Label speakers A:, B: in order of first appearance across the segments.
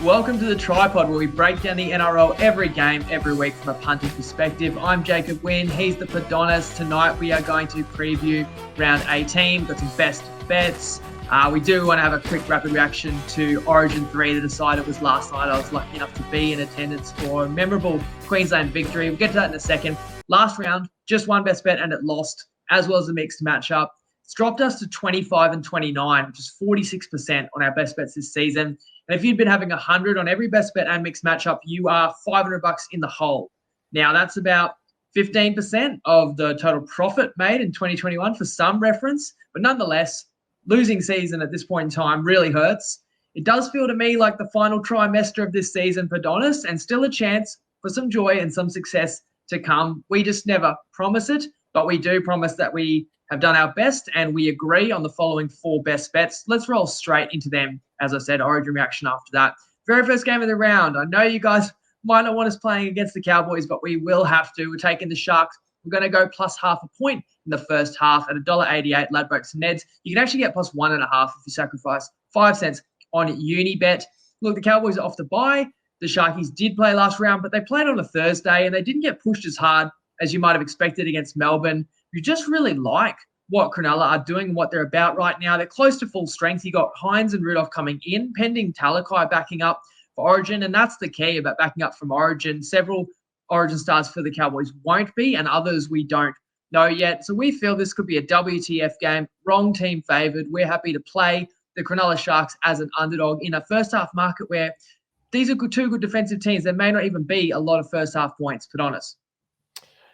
A: Welcome to the TryPod, where we break down the NRL every game, every week from a punting perspective. I'm Jacob Wynn. He's the Padonis. Tonight we are going to preview round 18. We've got some best bets. We do want to have a quick rapid reaction to Origin 3. The decider was last night. I was lucky enough to be in attendance for a memorable Queensland victory. We'll get to that in a second. Last round, just one best bet and it lost, as well as a mixed matchup. It's dropped us to 25 and 29, which is 46% on our best bets this season. And if you'd been having 100 on every best bet and mixed matchup, you are $500 in the hole. Now, that's about 15% of the total profit made in 2021 for some reference. But nonetheless, losing season at this point in time really hurts. It does feel to me like the final trimester of this season for Donis, and still a chance for some joy and some success to come. We just never promise it, but we do promise that we have done our best, and we agree on the following four best bets. Let's roll straight into them. As I said, Origin reaction after that. Very first game of the round. I know you guys might not want us playing against the Cowboys, but we will have to. We're taking the Sharks. We're going to go plus half a point in the first half at $1.88 Ladbrokes and Neds. You can actually get plus 1.5 if you sacrifice 5 cents on Unibet. Look, the Cowboys are off the bye. The Sharkies did play last round, but they played on a Thursday, and they didn't get pushed as hard as you might have expected against Melbourne. You just really like what Cronulla are doing and what they're about right now. They're close to full strength. You got Hines and Rudolph coming in, pending Talakai backing up for Origin, and that's the key about backing up from Origin. Several Origin stars for the Cowboys won't be, and others we don't know yet. So we feel this could be a WTF game. Wrong team favoured. We're happy to play the Cronulla Sharks as an underdog in a first half market where these are two good defensive teams. There may not even be a lot of first half points, put on us.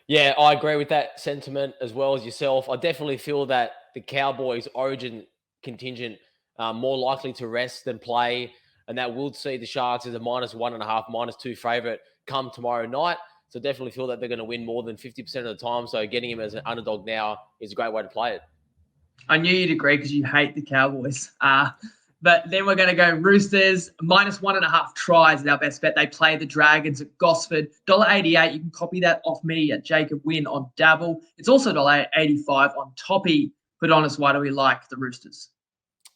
B: Yeah, I agree with that sentiment as well as yourself. I definitely feel that the Cowboys Origin contingent more likely to rest than play, and that will see the Sharks as a -1.5, -2 favourite come tomorrow night. So definitely feel that they're going to win more than 50% of the time. So getting him as an underdog now is a great way to play it.
A: I knew you'd agree because you hate the Cowboys. But then we're going to go Roosters, -1.5 tries is our best bet. They play the Dragons at Gosford. $1.88. You can copy that off me at Jacob Wynn on Dabble. It's also $1.85 on Toppy. But honest, why do we like the Roosters?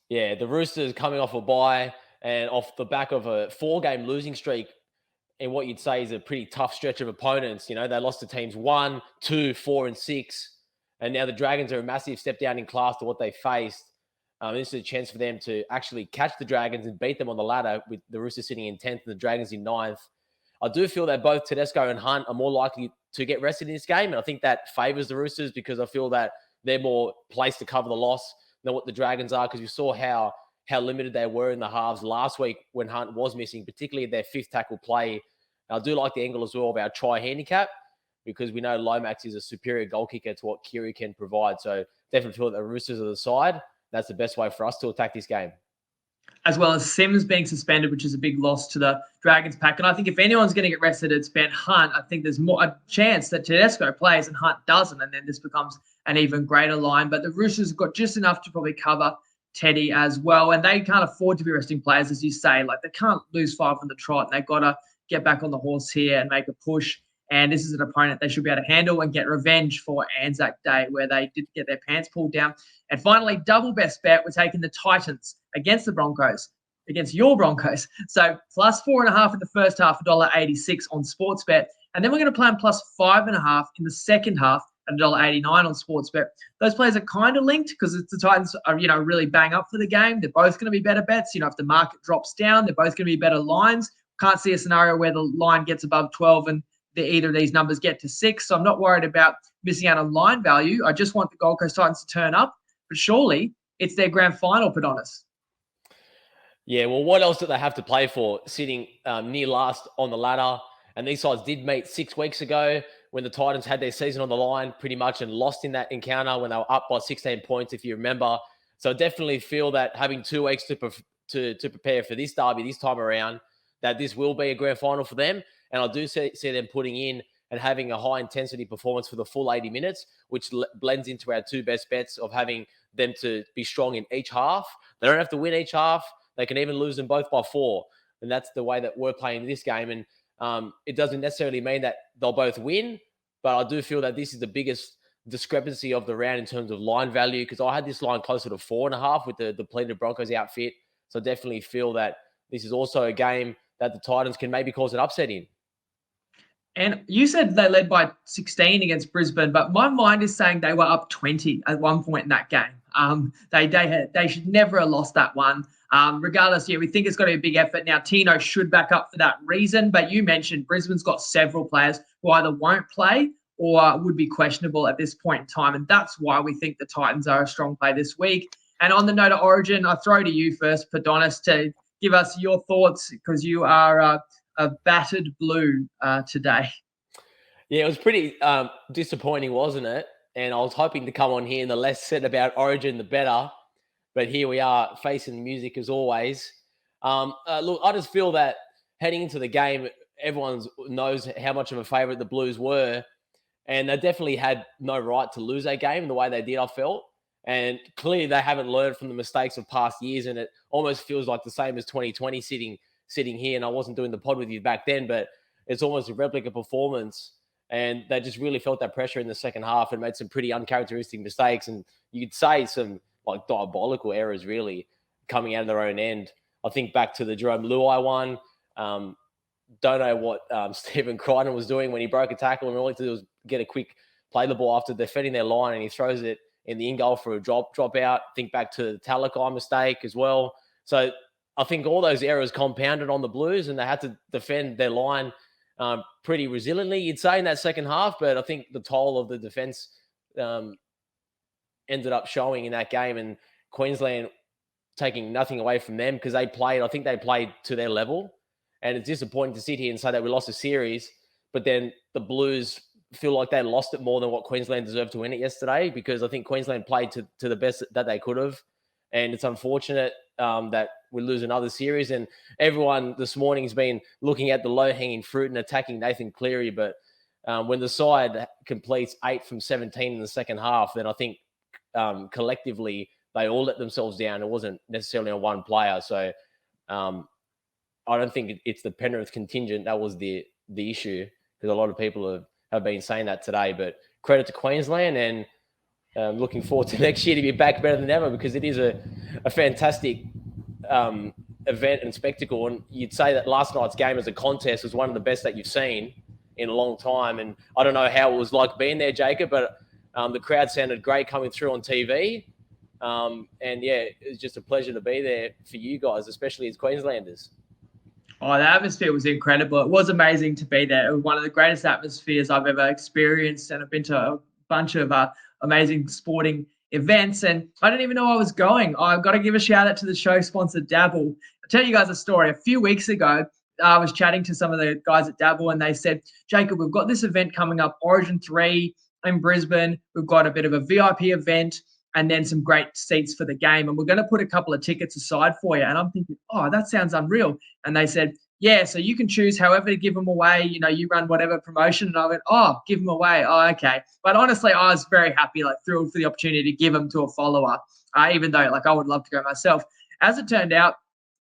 B: Yeah, the Roosters coming off a bye and off the back of a 4-game losing streak in what you'd say is a pretty tough stretch of opponents. You know, they lost to teams 1, 2, 4, and 6. And now the Dragons are a massive step down in class to what they faced. This is a chance for them to actually catch the Dragons and beat them on the ladder, with the Roosters sitting in 10th and the Dragons in 9th. I do feel that both Tedesco and Hunt are more likely to get rested in this game, and I think that favours the Roosters because I feel that they're more placed to cover the loss than what the Dragons are, because you saw how limited they were in the halves last week when Hunt was missing, particularly their fifth tackle play. I do like the angle as well of our try handicap, because we know Lomax is a superior goal kicker to what Kiri can provide. So definitely feel that the Roosters are the side. That's the best way for us to attack this game.
A: As well as Sims being suspended, which is a big loss to the Dragons pack. And I think if anyone's going to get rested, it's Ben Hunt. I think there's more a chance that Tedesco plays and Hunt doesn't, and then this becomes an even greater line. But the Roosters have got just enough to probably cover Teddy as well, and they can't afford to be resting players, as you say. Like, they can't lose 5 on the trot. They've got to get back on the horse here and make a push. And this is an opponent they should be able to handle and get revenge for Anzac Day, where they did get their pants pulled down. And finally, double best bet, we're taking the Titans against the Broncos, against your Broncos. So plus 4.5 in the first half, $1.86 on Sportsbet. And then we're going to play on plus 5.5 in the second half at $1.89 on Sportsbet. Those players are kind of linked because the Titans are, really bang up for the game. They're both going to be better bets. If the market drops down, they're both going to be better lines. Can't see a scenario where the line gets above 12 and either of these numbers get to 6. So I'm not worried about missing out on line value. I just want the Gold Coast Titans to turn up. But surely it's their grand final, Padonis.
B: Yeah, well, what else do they have to play for, sitting near last on the ladder? And these sides did meet 6 weeks ago when the Titans had their season on the line pretty much and lost in that encounter when they were up by 16 points, if you remember. So definitely feel that having 2 weeks to prepare for this derby this time around, that this will be a grand final for them. And I do see them putting in and having a high-intensity performance for the full 80 minutes, which blends into our 2 best bets of having them to be strong in each half. They don't have to win each half. They can even lose them both by 4. And that's the way that we're playing this game. And it doesn't necessarily mean that they'll both win, but I do feel that this is the biggest discrepancy of the round in terms of line value, because I had this line closer to 4.5 with the depleted Broncos outfit. So definitely feel that this is also a game that the Titans can maybe cause an upset in.
A: And you said they led by 16 against Brisbane, but my mind is saying they were up 20 at one point in that game. They should never have lost that one. Regardless, we think it's got to be a big effort. Now, Tino should back up for that reason, but you mentioned Brisbane's got several players who either won't play or would be questionable at this point in time, and that's why we think the Titans are a strong play this week. And on the note of Origin, I throw to you first, Padonis, to give us your thoughts, because you are a battered blue today.
B: Yeah, it was pretty disappointing, wasn't it? And I was hoping to come on here and the less said about Origin, the better. But here we are, facing the music as always. Look, I just feel that heading into the game, everyone knows how much of a favourite the Blues were. And they definitely had no right to lose that game the way they did, I felt. And clearly they haven't learned from the mistakes of past years. And it almost feels like the same as 2020 sitting here. And I wasn't doing the pod with you back then, but it's almost a replica performance. And they just really felt that pressure in the second half and made some pretty uncharacteristic mistakes. And you could say some like diabolical errors really coming out of their own end. I think back to the Jerome Luai one. Don't know what Stephen Crichton was doing when he broke a tackle, and all he had to do was get a quick play the ball after defending their line, and he throws it in the in-goal for a drop out. Think back to the Talakai mistake as well. So I think all those errors compounded on the Blues, and they had to defend their line pretty resiliently, you'd say, in that second half. But I think the toll of the defence ended up showing in that game, and Queensland taking nothing away from them because I think they played to their level. And it's disappointing to sit here and say that we lost a series, but then the Blues feel like they lost it more than what Queensland deserved to win it yesterday, because I think Queensland played to the best that they could have. And it's unfortunate that we lose another series. And everyone this morning has been looking at the low-hanging fruit and attacking Nathan Cleary. But when the side completes 8 from 17 in the second half, then I think collectively they all let themselves down. It wasn't necessarily on one player. So I don't think it's the Penrith contingent that was the issue, because a lot of people have been saying that today. But credit to Queensland, and looking forward to next year to be back better than ever, because it is a fantastic event and spectacle. And you'd say that last night's game as a contest was one of the best that you've seen in a long time. And I don't know how it was like being there, Jacob, but the crowd sounded great coming through on TV. And yeah, it was just a pleasure to be there for you guys, especially as Queenslanders.
A: Oh, the atmosphere was incredible. It was amazing to be there. It was one of the greatest atmospheres I've ever experienced, and I've been to a bunch of amazing sporting events, and I didn't even know I was going. I've got to give a shout out to the show sponsor, Dabble. I'll tell you guys a story. A few weeks ago, I was chatting to some of the guys at Dabble, and they said, Jacob, we've got this event coming up, Origin 3 in Brisbane. We've got a bit of a VIP event and then some great seats for the game, and we're going to put a couple of tickets aside for you. And I'm thinking, oh, that sounds unreal. And they said, yeah, so you can choose however to give them away. You know, you run whatever promotion. And I went, oh, give them away. Oh, okay. But honestly, I was very happy, like thrilled for the opportunity to give them to a follower, even though like I would love to go myself. As it turned out,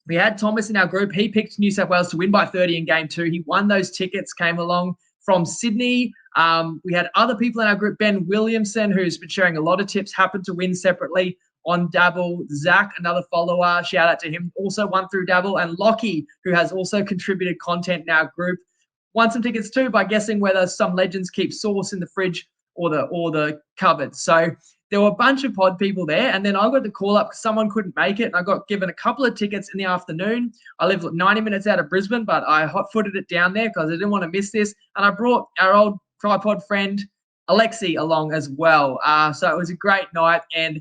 A: we had Thomas in our group. He picked New South Wales to win by 30 in game 2. He won those tickets, came along from Sydney. We had other people in our group. Ben Williamson, who's been sharing a lot of tips, happened to win separately on Dabble. Zach, another follower, shout out to him, also won through Dabble. And Lockie, who has also contributed content in our group, won some tickets too by guessing whether some legends keep sauce in the fridge or the cupboard. So there were a bunch of pod people there. And then I got the call up because someone couldn't make it. And I got given a couple of tickets in the afternoon. I live 90 minutes out of Brisbane, but I hot-footed it down there because I didn't want to miss this. And I brought our old TryPod friend, Alexi, along as well. So it was a great night. And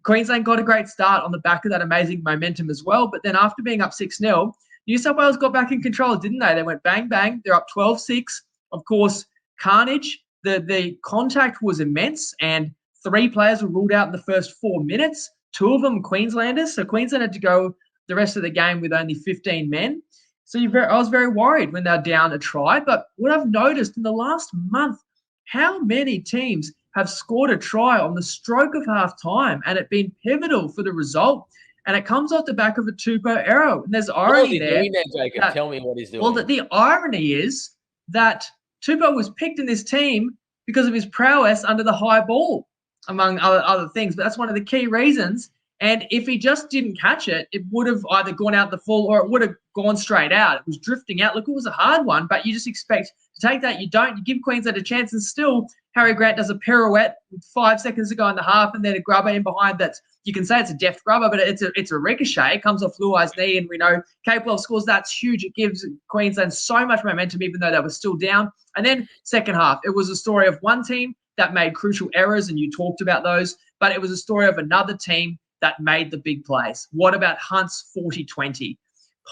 A: Queensland got a great start on the back of that amazing momentum as well. But then after being up 6-0, New South Wales got back in control, didn't they? They went bang, bang. They're up 12-6. Of course, carnage. The contact was immense, and 3 players were ruled out in the first 4 minutes, 2 of them Queenslanders. So Queensland had to go the rest of the game with only 15 men. So I was very worried when they were down a try. But what I've noticed in the last month, how many teams have scored a try on the stroke of half time and it been pivotal for the result. And it comes off the back of a Tupou error. And there's irony there.
B: Doing there, Jacob? Tell me what he's doing.
A: Well, the irony is that Tupou was picked in this team because of his prowess under the high ball, among other things. But that's one of the key reasons. And if he just didn't catch it, it would have either gone out the full or it would have gone straight out. It was drifting out. Look, it was a hard one, but you just expect to take that. You don't. You give Queensland a chance, and still Harry Grant does a pirouette with 5 seconds to go in the half, and then a grubber in behind that. You can say it's a deft grubber, but it's a ricochet. It comes off Luai's knee, and we know Capewell scores. That's huge. It gives Queensland so much momentum, even though they were still down. And then second half, it was a story of one team that made crucial errors, and you talked about those, but it was a story of another team that made the big plays. What about Hunt's 40-20?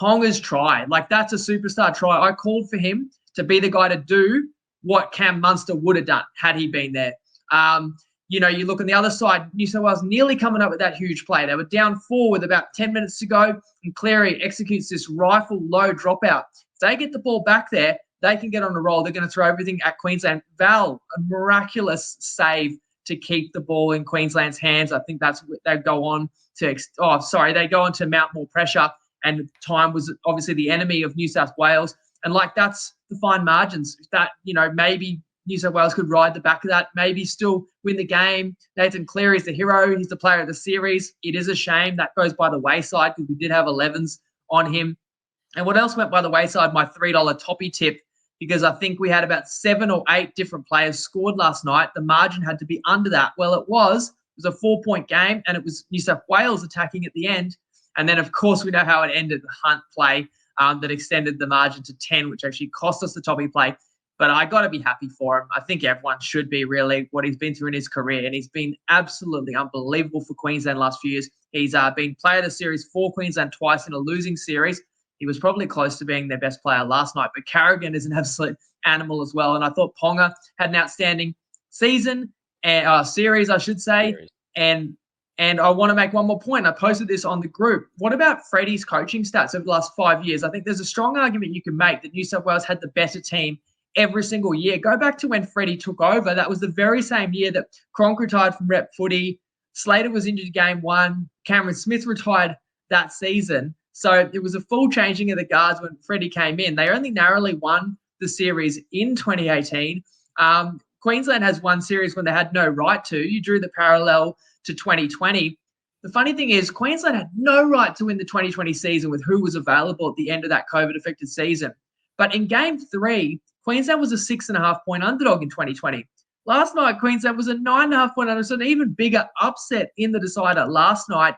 A: Ponga's try, like that's a superstar try. I called for him to be the guy to do what Cam Munster would have done had he been there. You look on the other side, New South Wales nearly coming up with that huge play. They were down 4 with about 10 minutes to go, and Cleary executes this rifle low dropout. If they get the ball back there, they can get on a roll. They're going to throw everything at Queensland. Val, a miraculous save to keep the ball in Queensland's hands. I think that's what they go on to. They go on to mount more pressure, and time was obviously the enemy of New South Wales. And that's the fine margins. That maybe New South Wales could ride the back of that, maybe still win the game. Nathan Cleary is the hero. He's the player of the series. It is a shame that goes by the wayside because we did have 11s on him. And what else went by the wayside? My $3 toppy tip. Because I think we had about 7 or 8 different players scored last night. The margin had to be under that. Well, it was a 4-point game, and it was New South Wales attacking at the end. And then, of course, we know how it ended, the Hunt play that extended the margin to 10, which actually cost us the toppy play. But I got to be happy for him. I think everyone should be, really, what he's been through in his career. And he's been absolutely unbelievable for Queensland last few years. He's been player of the series for Queensland twice in a losing series. He was probably close to being their best player last night, but Carrigan is an absolute animal as well. And I thought Ponga had an outstanding season, series, I should say.
B: Series.
A: And I want to make one more point. I posted this on the group. What about Freddie's coaching stats over the last 5 years? I think there's a strong argument you can make that New South Wales had the better team every single year. Go back to when Freddie took over. That was the very same year that Cronk retired from rep footy. Slater was injured game 1. Cameron Smith retired that season. So it was a full changing of the guards when Freddie came in. They only narrowly won the series in 2018. Queensland has won series when they had no right to. You drew the parallel to 2020. The funny thing is Queensland had no right to win the 2020 season with who was available at the end of that COVID-affected season. But in game 3, Queensland was a 6.5-point underdog in 2020. Last night, Queensland was a 9.5-point underdog, so an even bigger upset in the decider last night.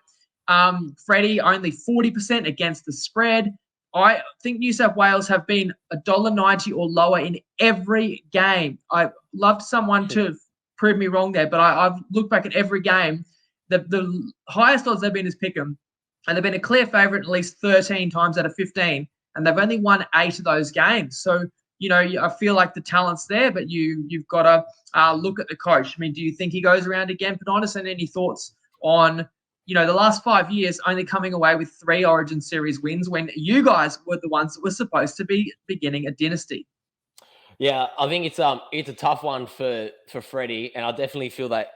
A: Freddie only 40% against the spread. I think New South Wales have been $1.90 or lower in every game. I loved someone to prove me wrong there, but I've looked back at every game. The highest odds they've been is Pick'em, and they've been a clear favourite at least 13 times out of 15, and they've only won 8 of those games. So, I feel like the talent's there, but you've got to look at the coach. I mean, do you think he goes around again, Padonis? And any thoughts on the last 5 years only coming away with 3 Origin Series wins when you guys were the ones that were supposed to be beginning a dynasty?
B: Yeah, I think it's a tough one for Freddie, and I definitely feel that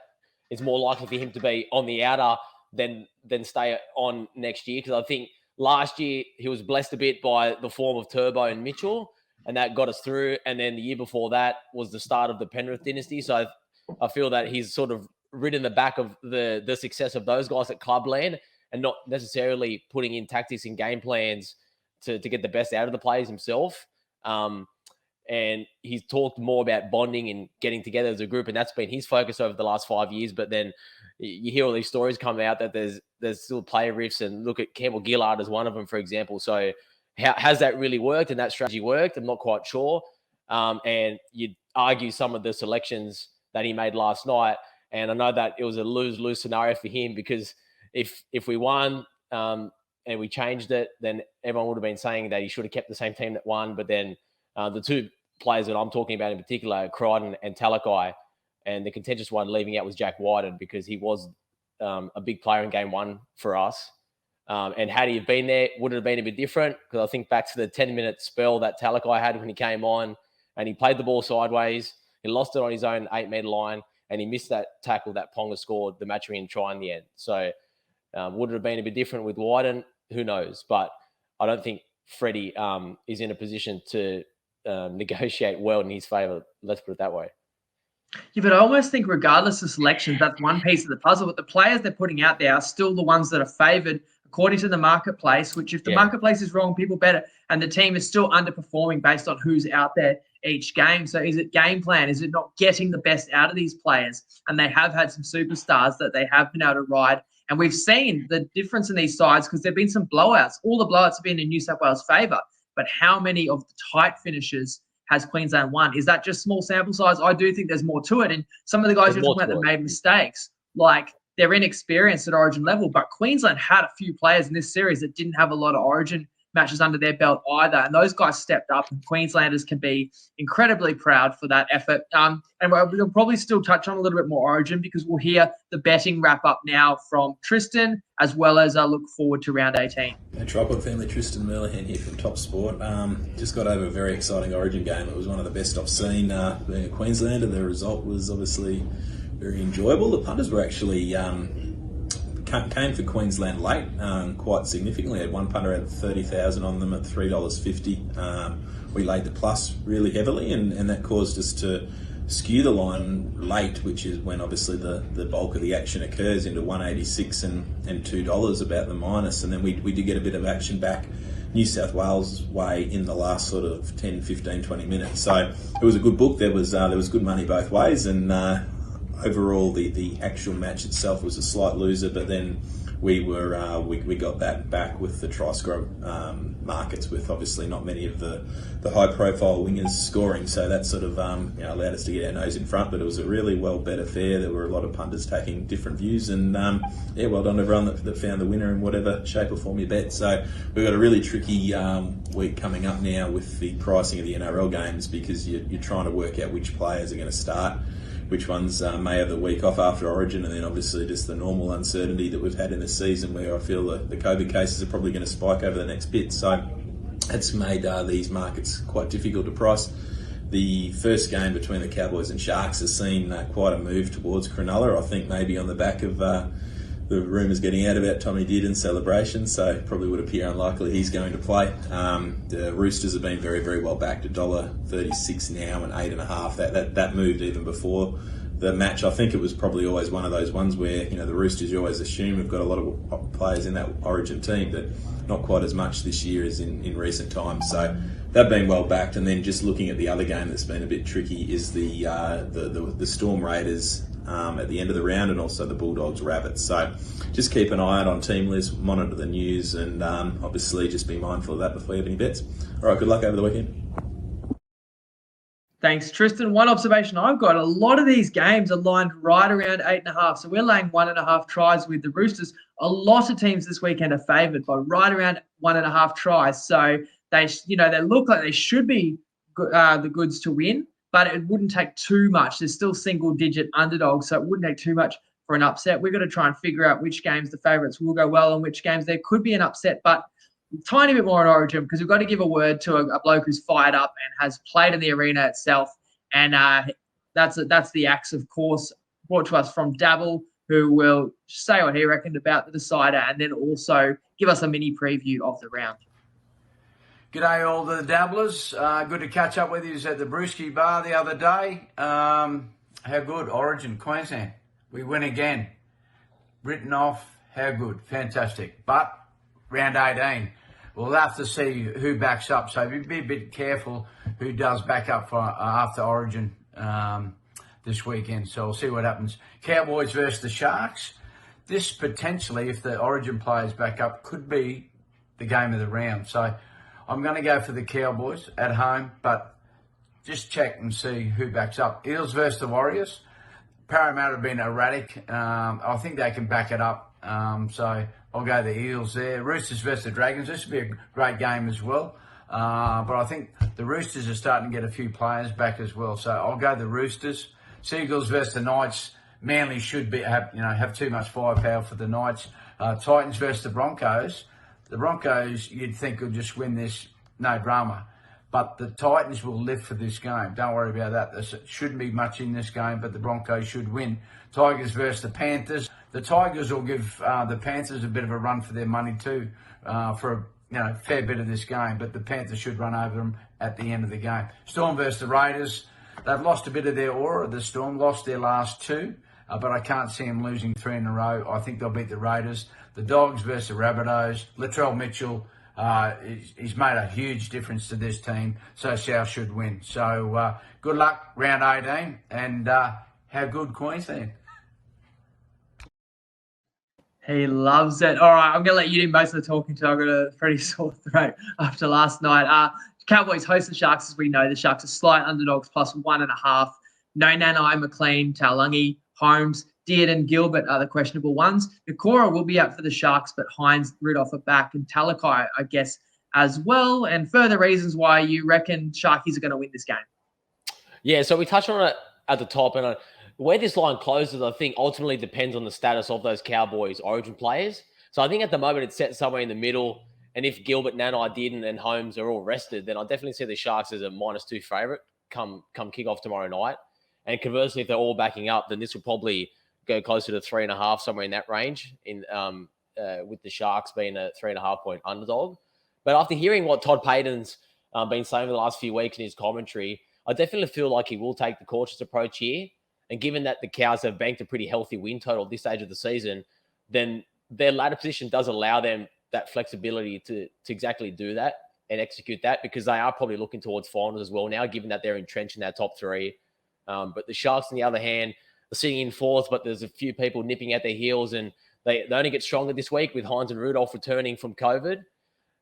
B: it's more likely for him to be on the outer than stay on next year, because I think last year he was blessed a bit by the form of Turbo and Mitchell, and that got us through. And then the year before that was the start of the Penrith dynasty. So I feel that he's sort of ridden the back of the success of those guys at Clubland, and not necessarily putting in tactics and game plans to get the best out of the players himself. And he's talked more about bonding and getting together as a group, and that's been his focus over the last 5 years. But then you hear all these stories come out that there's still player rifts, and look at Campbell Gillard as one of them, for example. So has that really worked, and that strategy worked? I'm not quite sure. And you'd argue some of the selections that he made last night, and I know that it was a lose-lose scenario for him, because if we won and we changed it, then everyone would have been saying that he should have kept the same team that won. But then the 2 players that I'm talking about in particular, Crichton and Talakai, and the contentious one leaving out was Jack Whiten, because he was a big player in game 1 for us. And had he been there, would it have been a bit different? Because I think back to the 10-minute spell that Talakai had when he came on, and he played the ball sideways. He lost it on his own 8-metre line, and he missed that tackle that Ponga scored the match-winning try in the end. So would it have been a bit different with Whiten? Who knows? But I don't think Freddie is in a position to negotiate well in his favour. Let's put it that way.
A: Yeah, but I almost think regardless of selections, that's one piece of the puzzle. But the players they're putting out there are still the ones that are favoured according to the marketplace, which if the
B: Yeah,
A: marketplace is wrong, people bet it. And the team is still underperforming based on who's out there each game. So is it game plan? Is it not getting the best out of these players? And they have had some superstars that they have been able to ride. And we've seen the difference in these sides because there have been some blowouts. All the blowouts have been in New South Wales' favour. But how many of the tight finishes has Queensland won? Is that just small sample size? I do think there's more to it. And some of the guys
B: there's
A: you're
B: more
A: talking about
B: to
A: that
B: it.
A: made mistakes, like they're inexperienced at Origin level, but Queensland had a few players in this series that didn't have a lot of Origin matches under their belt either. And those guys stepped up, and Queenslanders can be incredibly proud for that effort. And we'll probably still touch on a little bit more Origin because we'll hear the betting wrap up now from Tristan, as well as I look forward to round 18.
C: Hey, TryPod family, Tristan Merlihan here from Top Sport. Just got over a very exciting Origin game. It was one of the best I've seen being a Queenslander. The result was obviously very enjoyable. The punters were actually came for Queensland late quite significantly. Had one punter had 30,000 on them at $3.50. We laid the plus really heavily, and that caused us to skew the line late, which is when obviously the bulk of the action occurs, into 186 and $2 about the minus. And then we did get a bit of action back New South Wales way in the last sort of 10, 15, 20 minutes. So it was a good book. There was good money both ways, and overall the actual match itself was a slight loser, but then we got that back with the tri-score markets, with obviously not many of the high profile wingers scoring, so that sort of allowed us to get our nose in front. But it was a really well bet affair. There were a lot of punters taking different views, and well done to everyone that found the winner in whatever shape or form you bet. So we've got a really tricky week coming up now with the pricing of the NRL games, because you're trying to work out which players are going to start, which ones may have the week off after Origin, and then obviously just the normal uncertainty that we've had in this season, where I feel the COVID cases are probably going to spike over the next bit. So it's made these markets quite difficult to price. The first game between the Cowboys and Sharks has seen quite a move towards Cronulla, I think maybe on the back of the rumours getting out about Tommy Dearden's celebration, so it probably would appear unlikely he's going to play. The Roosters have been very, very well backed, $1.36 now and 8.5. That moved even before the match. I think it was probably always one of those ones where, the Roosters, you always assume, have got a lot of players in that Origin team, but not quite as much this year as in recent times. So they've been well backed. And then just looking at the other game that's been a bit tricky is the Storm Raiders at the end of the round, and also the Bulldogs Rabbits. So just keep an eye out on team lists, monitor the news, and obviously just be mindful of that before you have any bets. All right, good luck over the weekend.
A: Thanks, Tristan. One observation I've got, a lot of these games are lined right around 8.5. So we're laying 1.5 tries with the Roosters. A lot of teams this weekend are favoured by right around 1.5 tries. So they look like they should be the goods to win, but it wouldn't take too much. There's still single-digit underdogs, so it wouldn't take too much for an upset. We've got to try and figure out which games the favourites will go well and which games there could be an upset, but a tiny bit more on Origin, because we've got to give a word to a bloke who's fired up and has played in the arena itself. And that's the axe, of course, brought to us from Dabble, who will say what he reckoned about the decider and then also give us a mini preview of the round.
D: G'day all the dabblers. Good to catch up with you at the Brewski Bar the other day. How good? Origin, Queensland. We win again. Written off. How good? Fantastic. But round 18, we'll have to see who backs up. So be a bit careful who does back up for after Origin this weekend. So we'll see what happens. Cowboys versus the Sharks. This potentially, if the Origin players back up, could be the game of the round. So I'm going to go for the Cowboys at home, but just check and see who backs up. Eels versus the Warriors. Parramatta have been erratic. I think they can back it up. So I'll go the Eels there. Roosters versus the Dragons. This will be a great game as well. But I think the Roosters are starting to get a few players back as well. So I'll go the Roosters. Seagulls versus the Knights. Manly should have too much firepower for the Knights. Titans versus the Broncos. The Broncos, you'd think, will just win this, no drama. But the Titans will live for this game. Don't worry about that. There shouldn't be much in this game, but the Broncos should win. Tigers versus the Panthers. The Tigers will give the Panthers a bit of a run for their money too, for a fair bit of this game. But the Panthers should run over them at the end of the game. Storm versus the Raiders. They've lost a bit of their aura, the Storm, lost their last two, but I can't see them losing 3 in a row. I think they'll beat the Raiders. The Dogs versus the Rabbitohs. Latrell Mitchell, he's made a huge difference to this team, so South should win. So good luck, round 18, and have good Queensland.
A: He loves it. All right, I'm going to let you do most of the talking too. I've got a pretty sore throat after last night. Cowboys host the Sharks, as we know. The Sharks are slight underdogs, plus 1.5. No Nanai, McLean, Taulagi, Holmes, Dearden, Gilbert are the questionable ones. Nakora will be out for the Sharks, but Hines, Rudolph are back, and Talakai, I guess, as well. And further reasons why you reckon Sharkies are going to win this game.
B: Yeah, so we touched on it at the top, and where this line closes, I think, ultimately depends on the status of those Cowboys Origin players. So I think at the moment it's set somewhere in the middle. And if Gilbert, Nanai, Dearden, and Holmes are all rested, then I definitely see the Sharks as a -2 favourite come kick-off tomorrow night. And conversely, if they're all backing up, then this will probably go closer to 3.5, somewhere in that range, with the Sharks being a 3.5-point underdog. But after hearing what Todd Payton's been saying for the last few weeks in his commentary, I definitely feel like he will take the cautious approach here. And given that the Cows have banked a pretty healthy win total at this stage of the season, then their ladder position does allow them that flexibility to exactly do that and execute that, because they are probably looking towards finals as well now, given that they're entrenched in that top 3. But the Sharks, on the other hand, are sitting in 4th, but there's a few people nipping at their heels, and they only get stronger this week with Hines and Rudolph returning from COVID.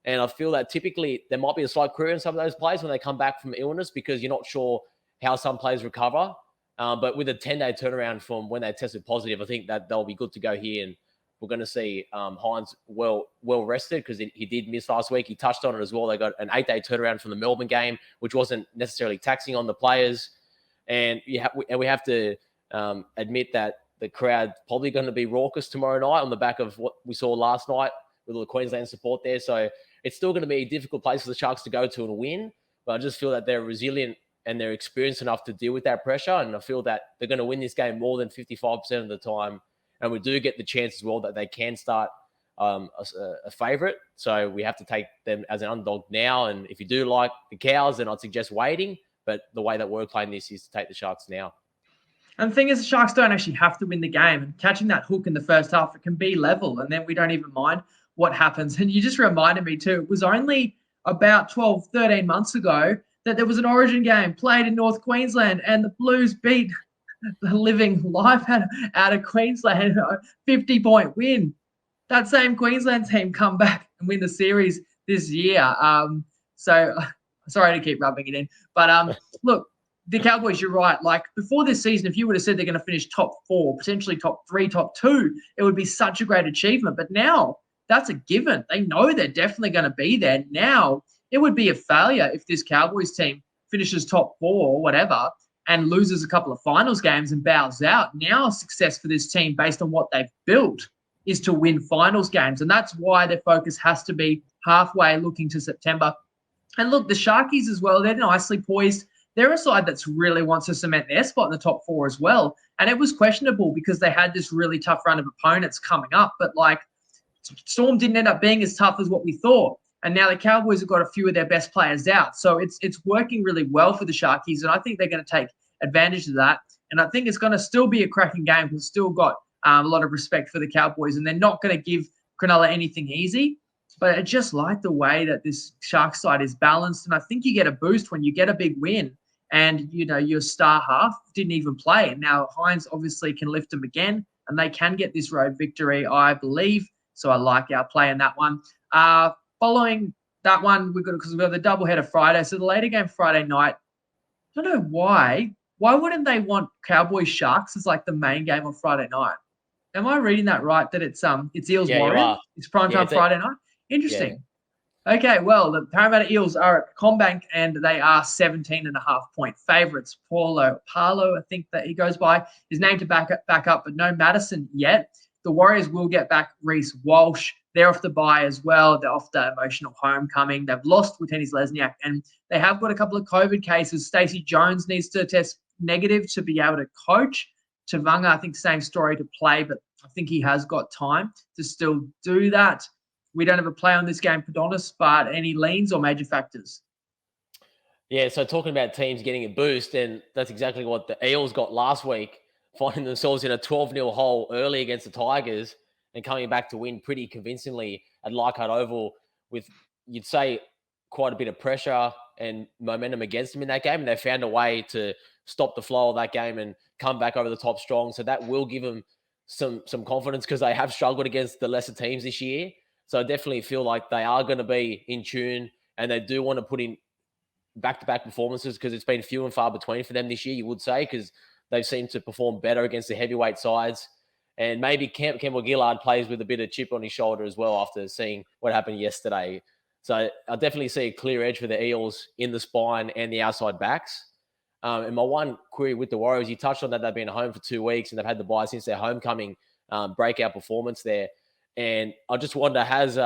B: And I feel that typically there might be a slight career in some of those players when they come back from illness, because you're not sure how some players recover. But with a 10-day turnaround from when they tested positive, I think that they'll be good to go here. And we're going to see Hines well rested, because he did miss last week. He touched on it as well. They got an 8-day turnaround from the Melbourne game, which wasn't necessarily taxing on the players. And we have to admit that the crowd probably going to be raucous tomorrow night on the back of what we saw last night with all the Queensland support there. So it's still going to be a difficult place for the Sharks to go to and win. But I just feel that they're resilient and they're experienced enough to deal with that pressure. And I feel that they're going to win this game more than 55% of the time. And we do get the chance as well that they can start a favourite. So we have to take them as an underdog now. And if you do like the Cows, then I'd suggest waiting. But the way that we're playing this is to take the Sharks now.
A: And the thing is, the Sharks don't actually have to win the game. And catching that hook in the first half, it can be level. And then we don't even mind what happens. And you just reminded me too, it was only about 12, 13 months ago that there was an Origin game played in North Queensland, and the Blues beat the living life out of Queensland, a 50-point win. That same Queensland team come back and win the series this year. So sorry to keep rubbing it in. But look, the Cowboys, you're right. Like before this season, if you would have said they're going to finish top 4, potentially top 3, top 2, it would be such a great achievement. But now that's a given. They know they're definitely going to be there. Now it would be a failure if this Cowboys team finishes top 4 or whatever and loses a couple of finals games and bows out. Now success for this team based on what they've built is to win finals games. And that's why their focus has to be halfway looking to September. And look, the Sharkies as well, they're nicely poised. They're a side that really wants to cement their spot in the top 4 as well. And it was questionable because they had this really tough run of opponents coming up. But like Storm didn't end up being as tough as what we thought. And now the Cowboys have got a few of their best players out. So it's working really well for the Sharkies. And I think they're going to take advantage of that. And I think it's going to still be a cracking game because it's still got a lot of respect for the Cowboys. And they're not going to give Cronulla anything easy. But I just like the way that this Sharks side is balanced. And I think you get a boost when you get a big win. And, you know, your star half didn't even play. And now Hines obviously can lift them again. And they can get this road victory, I believe. So I like our play in that one. Following that one, we've got the doubleheader Friday. So the later game Friday night, I don't know why. Why wouldn't they want Cowboys Sharks as like the main game on Friday night? Am I reading that right? That it's Eels Warriors? It's primetime Friday night? Interesting. Yeah. Okay, well, the Parramatta Eels are at CommBank and they are 17.5-point favourites. Parlo, I think that he goes by, is named to back up, but no Madison yet. The Warriors will get back Reece Walsh. They're off the bye as well. They're off the emotional homecoming. They've lost with Tennis Lesniak, and they have got a couple of COVID cases. Stacey Jones needs to test negative to be able to coach. Tavanga, I think, same story to play, but I think he has got time to still do that. We don't have a play on this game, Padonis, but any leans or major factors?
B: Yeah, so talking about teams getting a boost, and that's exactly what the Eels got last week, finding themselves in a 12-0 hole early against the Tigers and coming back to win pretty convincingly at Leichhardt Oval with, you'd say, quite a bit of pressure and momentum against them in that game. And they found a way to stop the flow of that game and come back over the top strong. So that will give them some confidence, because they have struggled against the lesser teams this year. So I definitely feel like they are going to be in tune, and they do want to put in back-to-back performances, because it's been few and far between for them this year, you would say, because they've seemed to perform better against the heavyweight sides. And maybe Campbell Gillard plays with a bit of chip on his shoulder as well after seeing what happened yesterday. So I definitely see a clear edge for the Eels in the spine and the outside backs. And my one query with the Warriors, you touched on that they've been home for 2 weeks and they've had the bye since their homecoming breakout performance there. And I just wonder, has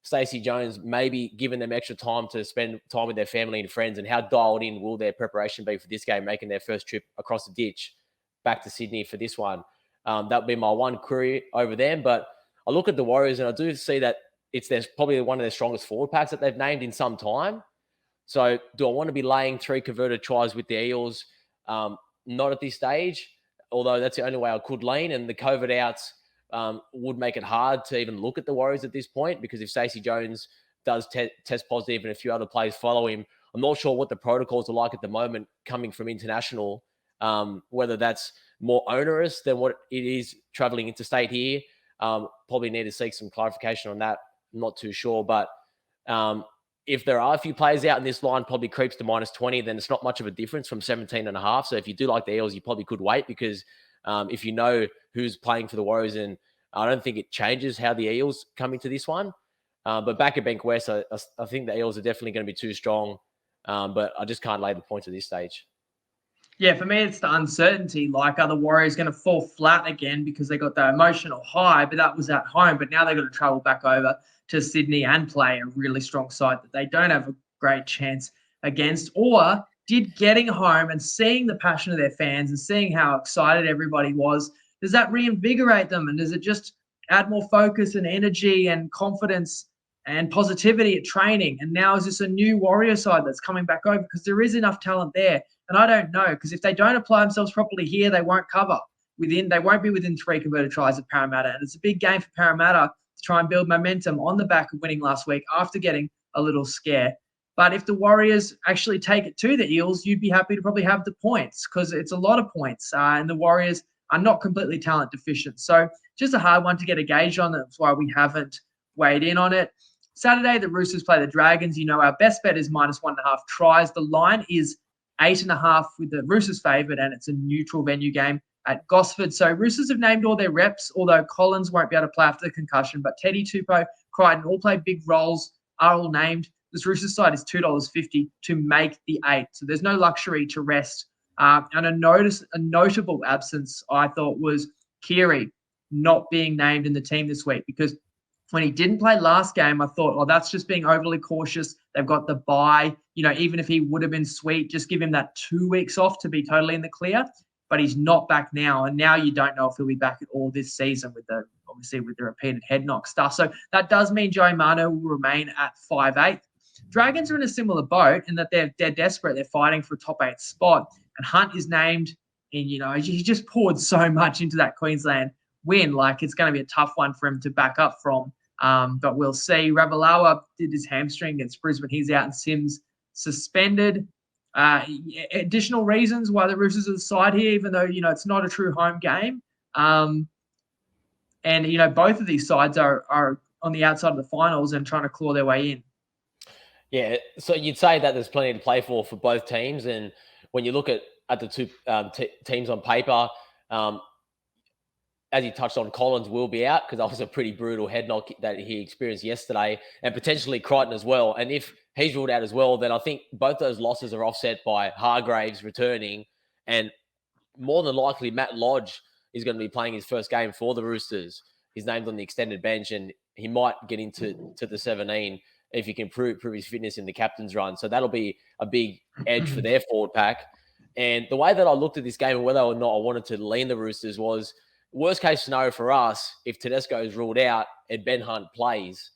B: Stacey Jones maybe given them extra time to spend time with their family and friends, and how dialed in will their preparation be for this game, making their first trip across the ditch back to Sydney for this one? That would be my one query over them. But I look at the Warriors and I do see that it's probably one of their strongest forward packs that they've named in some time. So do I want to be laying 3 converted tries with the Eels? Not at this stage, although that's the only way I could lean. And the COVID outs would make it hard to even look at the Warriors at this point, because if Stacey Jones does test positive and a few other players follow him, I'm not sure what the protocols are like at the moment coming from international, whether that's more onerous than what it is traveling interstate here. Probably need to seek some clarification on that. I'm not too sure, but if there are a few players out and this line probably creeps to -20, then it's not much of a difference from 17.5. So if you do like the Eels, you probably could wait, because if you know who's playing for the Warriors, and I don't think it changes how the Eels come into this one. But back at Bank West, I think the Eels are definitely going to be too strong, but I just can't lay the points at this stage.
A: Yeah, for me, it's the uncertainty. Like, are the Warriors going to fall flat again because they got the emotional high, but that was at home, but now they've got to travel back over to Sydney and play a really strong side that they don't have a great chance against? Or did getting home and seeing the passion of their fans and seeing how excited everybody was, does that reinvigorate them? And does it just add more focus and energy and confidence and positivity at training? And now is this a new Warrior side that's coming back over? Because there is enough talent there. And I don't know, because if they don't apply themselves properly here, they won't cover they won't be within 3 converted tries at Parramatta. And it's a big game for Parramatta to try and build momentum on the back of winning last week after getting a little scare. But if the Warriors actually take it to the Eels, you'd be happy to probably have the points, because it's a lot of points. And the Warriors are not completely talent deficient. So just a hard one to get a gauge on. That's why we haven't weighed in on it. Saturday, the Roosters play the Dragons. You know, our best bet is -1.5 tries. The line is 8.5 with the Roosters favoured, and it's a neutral venue game at Gosford. So Roosters have named all their reps, although Collins won't be able to play after the concussion. But Teddy, Tupou, Crichton all play big roles, are all named. This Roosters side is $2.50 to make the 8. So there's no luxury to rest. And a notable absence, I thought, was Keary not being named in the team this week, because when he didn't play last game, I thought, oh, that's just being overly cautious. They've got the bye. You know, even if he would have been sweet, just give him that 2 weeks off to be totally in the clear. But he's not back now. And now you don't know if he'll be back at all this season with the repeated head knock stuff. So that does mean Joey Mano will remain at 5'8". Dragons are in a similar boat in that they're desperate. They're fighting for a top 8 spot. And Hunt is named, and, you know, he just poured so much into that Queensland win. Like, it's going to be a tough one for him to back up from. But we'll see. Ravalawa did his hamstring against Brisbane. He's out, and Sims suspended. Additional reasons why the Roosters are the side here, even though, you know, it's not a true home game. And, you know, both of these sides are on the outside of the finals and trying to claw their way in.
B: Yeah, so you'd say that there's plenty to play for both teams. And when you look at the two teams on paper, as you touched on, Collins will be out because that was a pretty brutal head knock that he experienced yesterday, and potentially Crichton as well. And if he's ruled out as well, then I think both those losses are offset by Hargraves returning, and more than likely Matt Lodge is going to be playing his first game for the Roosters. He's named on the extended bench, and he might get into the 17 if he can prove his fitness in the captain's run. So that'll be a big edge for their forward pack. And the way that I looked at this game and whether or not I wanted to lean the Roosters was, worst case scenario for us, if Tedesco is ruled out and Ben Hunt plays,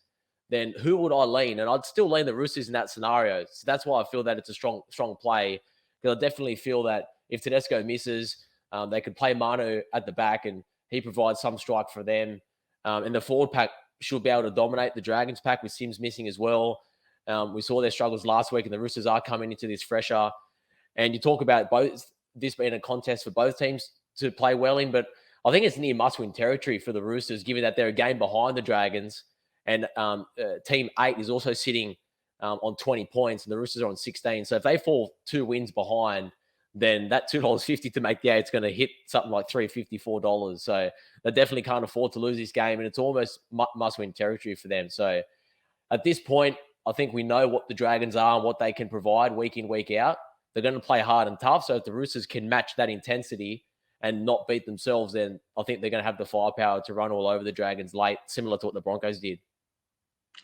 B: then who would I lean? And I'd still lean the Roosters in that scenario. So that's why I feel that it's a strong play, because I definitely feel that if Tedesco misses, they could play Manu at the back and he provides some strike for them. And the forward pack should be able to dominate the Dragons pack with Sims missing as well. We saw their struggles last week, and the Roosters are coming into this fresher. And you talk about both this being a contest for both teams to play well in, but I think it's near must-win territory for the Roosters, given that they're a game behind the Dragons. And Team 8 is also sitting on 20 points, and the Roosters are on 16. So if they fall 2 wins behind, then that $2.50 to make the 8 is going to hit something like $3.54. So they definitely can't afford to lose this game, and it's almost must-win territory for them. So at this point, I think we know what the Dragons are and what they can provide week in, week out. They're going to play hard and tough. So if the Roosters can match that intensity and not beat themselves, then I think they're going to have the firepower to run all over the Dragons late, similar to what the Broncos did.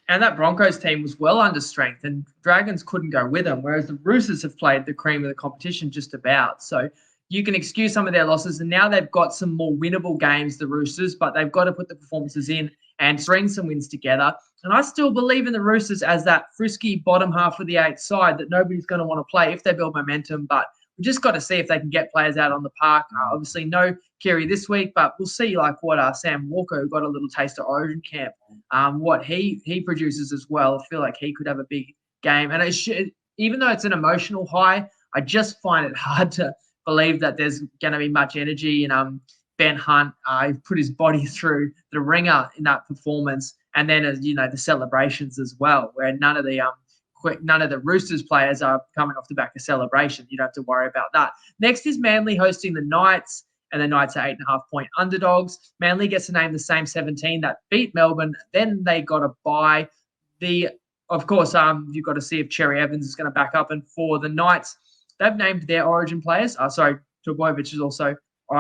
A: And that Broncos team was well under strength, and Dragons couldn't go with them, whereas the Roosters have played the cream of the competition just about. So you can excuse some of their losses, and now they've got some more winnable games, the Roosters, but they've got to put the performances in and string some wins together. And I still believe in the Roosters as that frisky bottom half of the 8 side that nobody's going to want to play if they build momentum, but we've just got to see if they can get players out on the park. Obviously, no Kiri this week, but we'll see like what Sam Walker, who got a little taste of Origin camp, what he produces as well. I feel like he could have a big game. And even though it's an emotional high, I just find it hard to believe that there's going to be much energy. And Ben Hunt, he put his body through the ringer in that performance. And then, the celebrations as well, where none of the Roosters players are coming off the back of celebration. You don't have to worry about that. Next is Manly hosting the Knights, and the Knights are 8.5-point underdogs. Manly gets to name the same 17 that beat Melbourne. Then they got a bye. Of course, you've got to see if Cherry Evans is going to back up. And for the Knights, they've named their Origin players. Trbojevic is also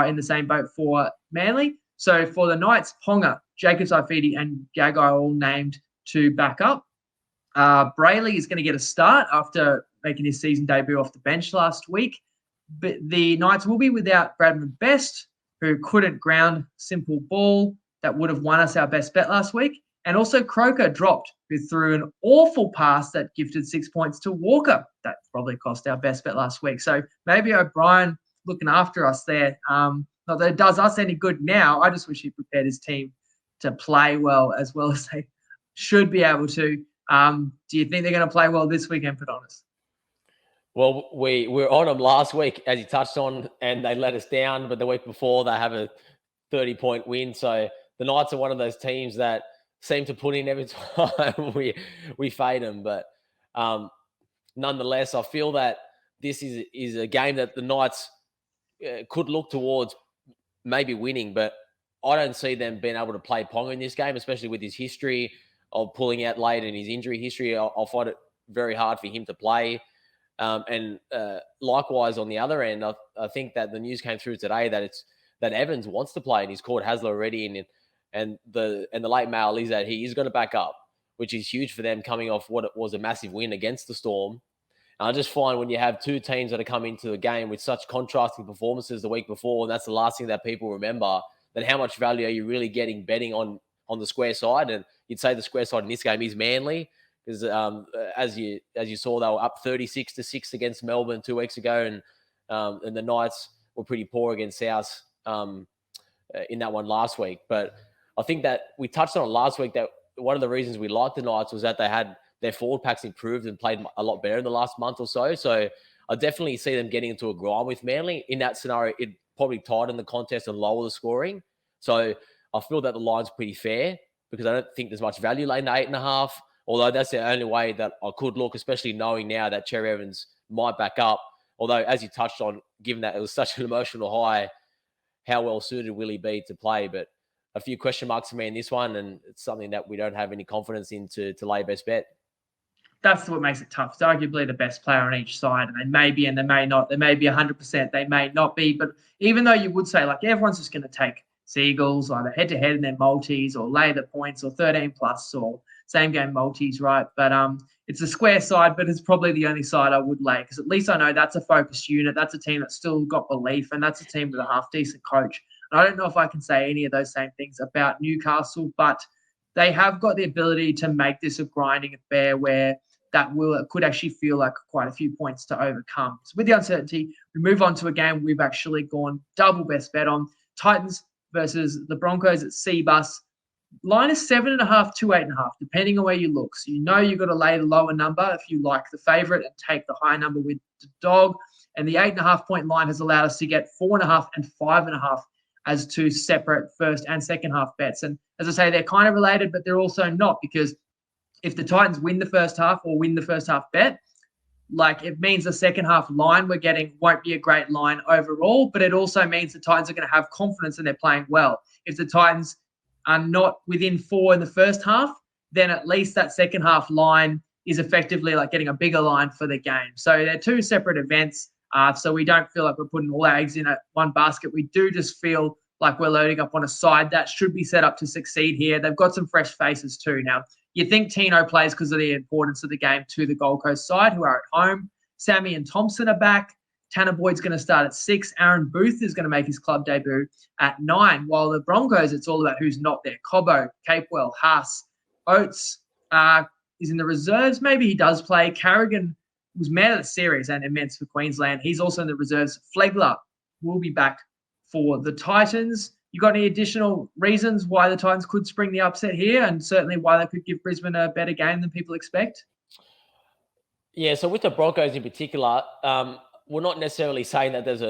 A: in the same boat for Manly. So for the Knights, Ponga, Jacobs Ifedi, and Gagai are all named to back up. Brayley is going to get a start after making his season debut off the bench last week. But the Knights will be without Bradman Best, who couldn't ground simple ball that would have won us our best bet last week. And also Croker dropped, who threw an awful pass that gifted 6 points to Walker. That probably cost our best bet last week. So maybe O'Brien looking after us there. Not that it does us any good now. I just wish he prepared his team to play well as they should be able to. Do you think they're going to play well this weekend, Padonis?
B: Well, we were on them last week, as you touched on, and they let us down. But the week before, they have a 30-point win. So the Knights are one of those teams that seem to put in every time we fade them. But nonetheless, I feel that this is a game that the Knights could look towards maybe winning. But I don't see them being able to play Ponga in this game, especially with his history of pulling out late and his injury history. I'll find it very hard for him to play. And likewise, on the other end, I think that the news came through today that Evans wants to play and he's caught Hasler already. And the late mail is that he is going to back up, which is huge for them coming off what was a massive win against the Storm. And I just find when you have two teams that are coming into the game with such contrasting performances the week before, and that's the last thing that people remember, then how much value are you really getting betting on the square side? And you'd say the square side in this game is Manly, because as you saw, they were up 36-6 against Melbourne 2 weeks ago, and the Knights were pretty poor against South in that one last week. But I think that we touched on it last week that one of the reasons we liked the Knights was that they had their forward packs improved and played a lot better in the last month or so. So I definitely see them getting into a grind with Manly. In that scenario, it probably tighten the contest and lower the scoring. So I feel that the line's pretty fair because I don't think there's much value late in the 8.5. Although that's the only way that I could look, especially knowing now that Cherry Evans might back up. Although, as you touched on, given that it was such an emotional high, how well suited will he be to play? But a few question marks for me in this one, and it's something that we don't have any confidence in to lay best bet.
A: That's what makes it tough. It's arguably the best player on each side, and they may be and they may not. They may be 100%, they may not be. But even though you would say, like, everyone's just going to take Seagulls either head-to-head in their multis or lay the points or 13+ or same-game multis, right? But it's a square side, but it's probably the only side I would lay because at least I know that's a focused unit. That's a team that's still got belief, and that's a team with a half-decent coach. And I don't know if I can say any of those same things about Newcastle, but they have got the ability to make this a grinding affair where could actually feel like quite a few points to overcome. So with the uncertainty, we move on to a game we've actually gone double best bet on. Titans versus the Broncos at Cbus. Line is 7.5 to 8.5, depending on where you look. So you've got to lay the lower number if you like the favourite and take the high number with the dog. And the 8.5 point line has allowed us to get 4.5 and 5.5 as two separate first and second half bets. And as I say, they're kind of related, but they're also not, because if the Titans win the first half or win the first half bet, like it means the second half line we're getting won't be a great line overall, but it also means the Titans are going to have confidence and they're playing well. If the Titans are not within 4 in the first half, then at least that second half line is effectively like getting a bigger line for the game. So they're two separate events. So we don't feel like we're putting all our eggs in one basket. We do just feel like we're loading up on a side that should be set up to succeed here. They've got some fresh faces too. Now, you think Tino plays because of the importance of the game to the Gold Coast side, who are at home. Sammy and Thompson are back. Tanner Boyd's going to start at 6. Aaron Booth is going to make his club debut at 9. While the Broncos, it's all about who's not there. Cobbo, Capewell, Haas, Oates is in the reserves. Maybe he does play. Carrigan was man of the series and immense for Queensland. He's also in the reserves. Flegler will be back for the Titans. You got any additional reasons why the Titans could spring the upset here, and certainly why they could give Brisbane a better game than people expect?
B: Yeah, so with the Broncos in particular, we're not necessarily saying that there's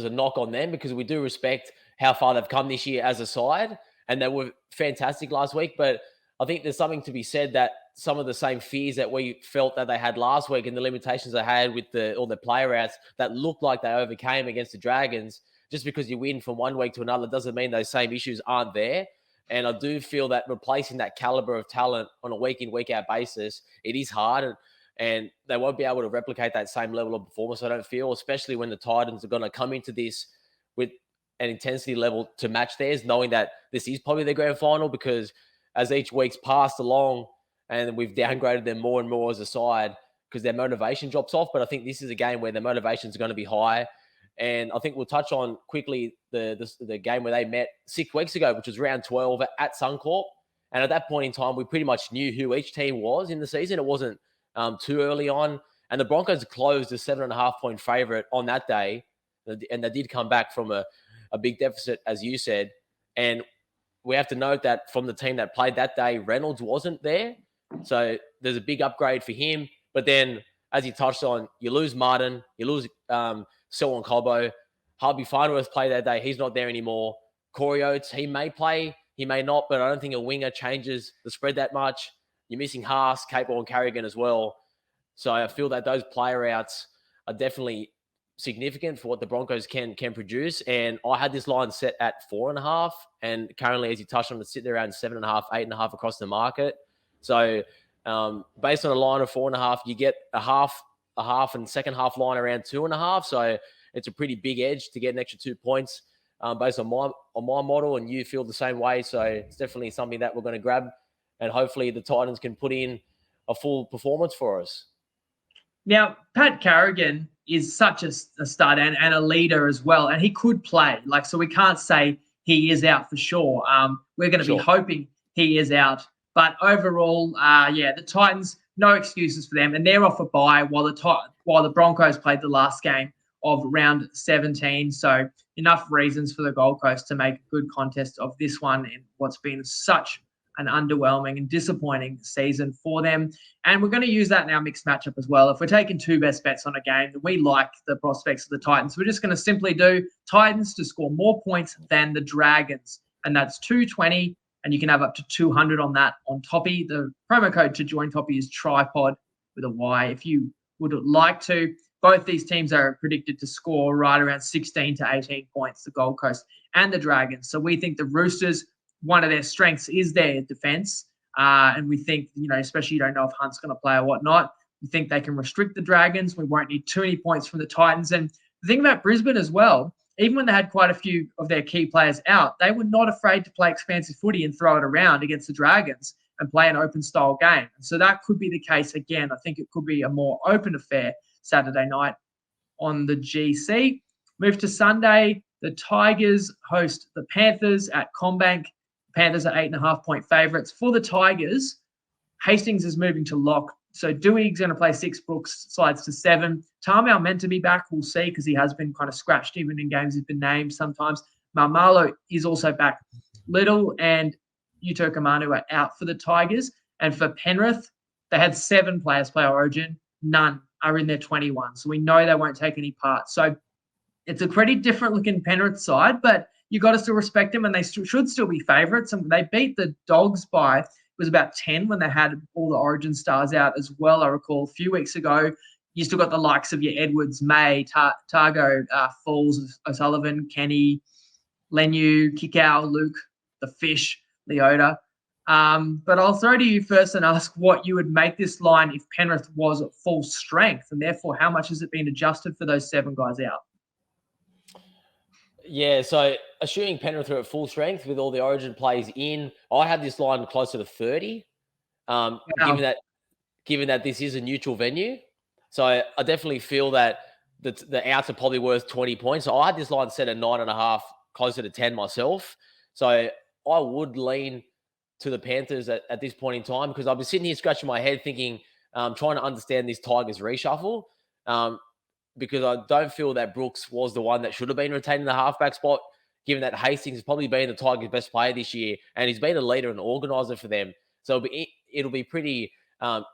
B: a knock on them, because we do respect how far they've come this year as a side, and they were fantastic last week. But I think there's something to be said that some of the same fears that we felt that they had last week and the limitations they had with all the player outs that looked like they overcame against the Dragons, just because you win from one week to another doesn't mean those same issues aren't there. And I do feel that replacing that caliber of talent on a week in, week out basis, it is hard. And they won't be able to replicate that same level of performance, I don't feel, especially when the Titans are going to come into this with an intensity level to match theirs, knowing that this is probably their grand final, because as each week's passed along and we've downgraded them more and more as a side, because their motivation drops off. But I think this is a game where their motivation is going to be high. And I think we'll touch on quickly the game where they met 6 weeks ago, which was round 12 at Suncorp. And at that point in time, we pretty much knew who each team was in the season. It wasn't too early on. And the Broncos closed a 7.5 point favourite on that day. And they did come back from a big deficit, as you said. And we have to note that from the team that played that day, Reynolds wasn't there. So there's a big upgrade for him. But then, as you touched on, you lose Martin, you lose Selwyn Cobbo. Harvey Farnworth played that day. He's not there anymore. Corey Oates, he may play, he may not, but I don't think a winger changes the spread that much. You're missing Haas, Capewell, and Carrigan as well. So I feel that those player outs are definitely significant for what the Broncos can produce. And I had this line set at 4.5, and currently, as you touched on, it's sitting around 7.5, 8.5 across the market. So based on a line of 4.5, you get a half, and second half line around 2.5. So it's a pretty big edge to get an extra 2 points based on my model, and you feel the same way. So it's definitely something that we're going to grab, and hopefully the Titans can put in a full performance for us.
A: Now, Pat Carrigan is such a stud and a leader as well, and he could play. So we can't say he is out for sure. We're going to be hoping he is out. But overall, the Titans, no excuses for them, and they're off a bye while the Broncos played the last game of round 17. So enough reasons for the Gold Coast to make a good contest of this one in what's been such an underwhelming and disappointing season for them. And we're going to use that in our mixed matchup as well. If we're taking two best bets on a game, then we like the prospects of the Titans. We're just going to simply do Titans to score more points than the Dragons. And that's 220, and you can have up to 200 on that on Toppy. The promo code to join Toppy is TryPod with a Y. If you would like to, both these teams are predicted to score right around 16 to 18 points, the Gold Coast and the Dragons. So we think the Roosters, one of their strengths is their defense. And we think, especially you don't know if Hunt's going to play or whatnot, we think they can restrict the Dragons. We won't need too many points from the Titans. And the thing about Brisbane as well, even when they had quite a few of their key players out, they were not afraid to play expansive footy and throw it around against the Dragons and play an open style game. And so that could be the case again. I think it could be a more open affair Saturday night on the GC. Move to Sunday. The Tigers host the Panthers at CommBank. Panthers are 8.5-point favourites. For the Tigers, Hastings is moving to lock. So Dewey's going to play 6, Brooks slides to 7. Tamau meant to be back, we'll see, because he has been kind of scratched even in games he's been named sometimes. Marmalo is also back. Little and Yuto Kamanu are out for the Tigers. And for Penrith, they had 7 players play Origin. None are in their 21. So we know they won't take any part. So it's a pretty different looking Penrith side, but you got to still respect them, and they should still be favourites. And they beat the Dogs by, it was about 10 when they had all the Origin stars out as well. I recall a few weeks ago, you still got the likes of your Edwards, May, Targo, Falls, O'Sullivan, Kenny, Lenu, Kikau, Luke, the Fish, Leota. But I'll throw to you first and ask what you would make this line if Penrith was at full strength, and therefore how much has it been adjusted for those 7 guys out?
B: Yeah, so assuming Penrith are at full strength with all the Origin plays in, I had this line closer to 30, wow. given that this is a neutral venue. So I definitely feel that the outs are probably worth 20 points. So I had this line set at 9.5, closer to 10 myself. So I would lean to the Panthers at this point in time, because I've been sitting here scratching my head thinking, trying to understand this Tigers reshuffle. Because I don't feel that Brooks was the one that should have been retained in the halfback spot, given that Hastings has probably been the Tigers' best player this year, and he's been a leader and organizer for them. So it'll be pretty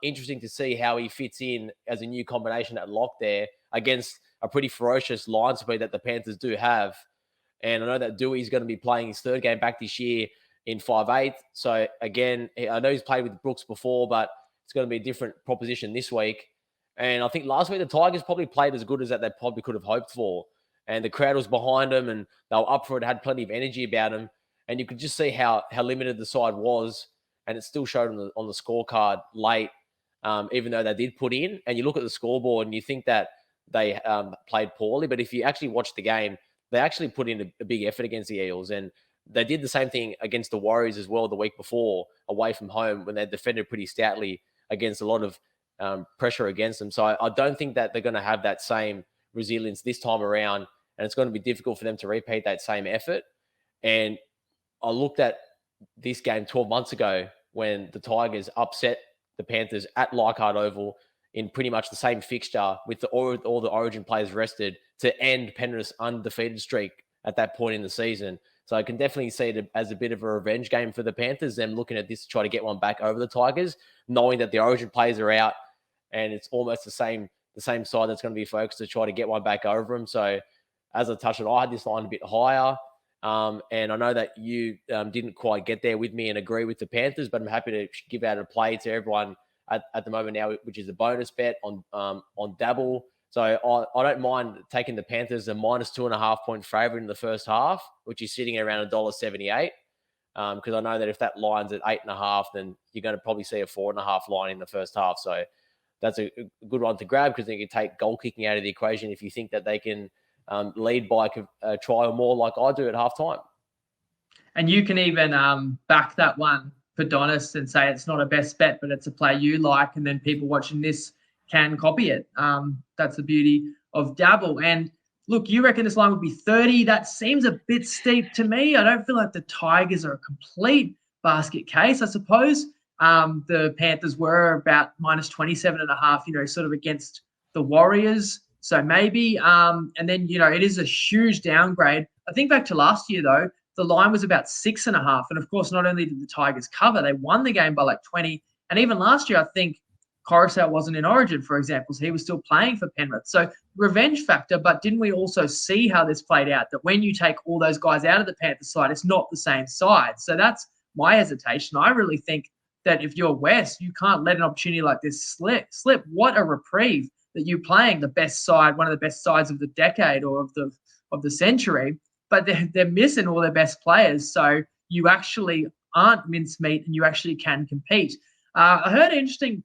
B: interesting to see how he fits in as a new combination at lock there against a pretty ferocious line speed that the Panthers do have. And I know that Dewey's going to be playing his 3rd game back this year in 5'8". So again, I know he's played with Brooks before, but it's going to be a different proposition this week. And I think last week the Tigers probably played as good as that they probably could have hoped for. And the crowd was behind them, and they were up for it, had plenty of energy about them. And you could just see how limited the side was. And it still showed on the scorecard late, even though they did put in. And you look at the scoreboard and you think that they played poorly. But if you actually watch the game, they actually put in a big effort against the Eels. And they did the same thing against the Warriors as well the week before, away from home, when they defended pretty stoutly against a lot of pressure against them. So I don't think that they're going to have that same resilience this time around, and it's going to be difficult for them to repeat that same effort. And I looked at this game 12 months ago when the Tigers upset the Panthers at Leichhardt Oval in pretty much the same fixture with all the Origin players rested to end Penrith's undefeated streak at that point in the season. So I can definitely see it as a bit of a revenge game for the Panthers, them looking at this to try to get one back over the Tigers, knowing that the Origin players are out, and it's almost the same side that's going to be focused to try to get one back over them. So as I touched on, I had this line a bit higher. And I know that you didn't quite get there with me and agree with the Panthers, but I'm happy to give out a play to everyone at the moment now, which is a bonus bet on Dabble. So I don't mind taking the Panthers a -2.5-point favourite in the first half, which is sitting at around $1.78. Because I know that if that line's at 8.5, then you're going to probably see a 4.5 line in the first half. So that's a good one to grab, because then you can take goal kicking out of the equation if you think that they can lead by a try or more like I do at halftime.
A: And you can even back that one for Donis and say it's not a best bet, but it's a play you like, and then people watching this can copy it. That's the beauty of Dabble. And look, you reckon this line would be 30. That seems a bit steep to me. I don't feel like the Tigers are a complete basket case, I suppose. The Panthers were about -27.5, sort of against the Warriors. So maybe, and then, it is a huge downgrade. I think back to last year, though, the line was about 6.5. And of course, not only did the Tigers cover, they won the game by like 20. And even last year, I think Coruscant wasn't in Origin, for example, so he was still playing for Penrith. So revenge factor, but didn't we also see how this played out? That when you take all those guys out of the Panthers side, it's not the same side. So that's my hesitation. I really think that if you're West, you can't let an opportunity like this slip. What a reprieve that you're playing the best side, one of the best sides of the decade or of the century, but they're missing all their best players. So you actually aren't mincemeat and you actually can compete. I heard an interesting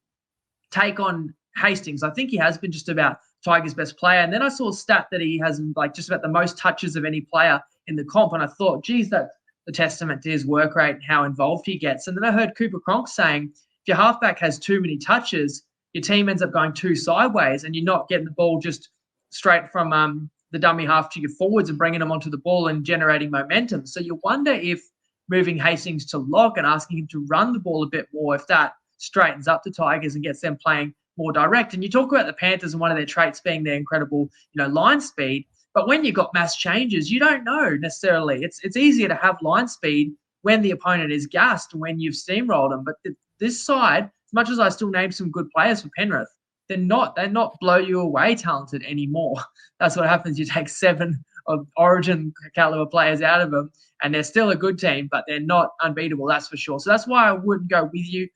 A: take on Hastings. I think he has been just about Tigers' best player. And then I saw a stat that he has like just about the most touches of any player in the comp. And I thought, geez, that's the testament to his work rate and how involved he gets. And then I heard Cooper Cronk saying, if your halfback has too many touches, your team ends up going too sideways and you're not getting the ball just straight from the dummy half to your forwards and bringing them onto the ball and generating momentum. So you wonder if moving Hastings to lock and asking him to run the ball a bit more if that straightens up the Tigers and gets them playing more direct. And you talk about the Panthers and one of their traits being their incredible, line speed. But when you've got mass changes, you don't know necessarily. It's easier to have line speed when the opponent is gassed and when you've steamrolled them. But this side, as much as I still name some good players for Penrith, they're not blow you away talented anymore. That's what happens. You take 7 of Origin caliber players out of them, and they're still a good team, but they're not unbeatable. That's for sure. So that's why I wouldn't go with you.